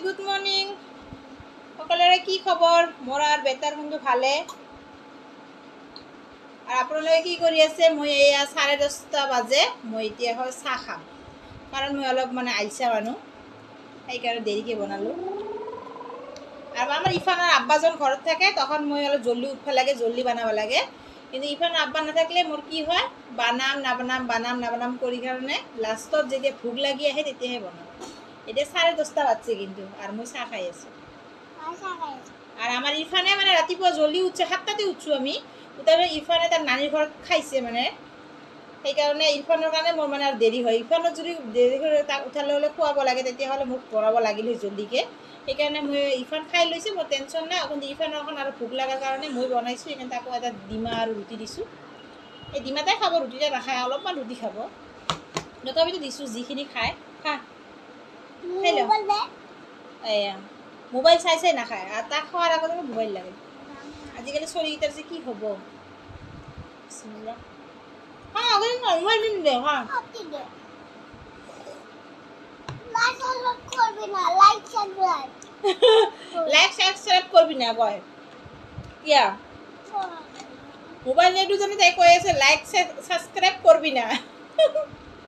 good morning সকলোৰে কি খবৰ মোৰ আৰু বেটাৰ কিন্তু ভালে আৰু আপোনালোকে কি কৰি আছে মই এয়া 10:30 বাজে মই এতিয়া হয় চাহ খাম কাৰণ মই অলপ মানে আইছা মানুহ সেইকাৰণে দেৰিকৈ বনালোঁ আৰু আমাৰ ইফানৰ আব্বাজন ঘৰত থাকে তখন মই অলপ জল্দি উঠব লাগে জল্দি বনাব লাগে কিন্তু ইফানৰ আব্বা নাথাকিলে মোৰ কি হয় বানাম কৰি কাৰণে লাষ্টত যেতিয়া ভোক লাগি আহে তেতিয়াহে বনাওঁ এতিয়া 10:30 বাজছে কিন্তু আৰু মই চাহ খাই আছোঁ আৰ আমাৰ ইৰফানে মানে ৰাতিপুৱা জলদি উঠছে 7টাতে উঠছো আমি উঠাৰ ইৰফানে তাৰ নানিৰ ঘৰত খাইছে মানে সেইকাৰণে ইৰফানৰ কাৰণে মোৰ মানে আৰু দেৰি হয় ইৰফানত যদি দেৰি কৰে তাক উঠালে হলে খুৱাব লাগে তেতিয়াহ'লে মোক বনাব লাগিল জলদিকে সেইকাৰণে মই ইৰফান খাই লৈছে মোৰ টেনশ্যন নাই কিন্তু ইৰফানৰ এখন আৰু ভোক লগাৰ কাৰণে মই বনাইছোঁ সেইকাৰণে তাকো এটা ডিমা আৰু ৰুটি দিছোঁ এই ডিমাটাই খাব ৰুটিটা নাখায় অলপমান ৰুটি খাব তথাপিতো দিছোঁ যিখিনি খায় খা খাই ল এয়া মোবাইল চাই নাখায় আর তা খাওয়ার আগে মোবাইল লাগে আজিকালি শরীরটার যে কি হব হ্যাঁ মোবাইল দিন দে হ্যাঁ লাইক সাবস্ক্রাইব করবি না কয় কিয়া মোবাইল নেটু জানি তাই কই আছে লাইক সাবস্ক্রাইব করবি না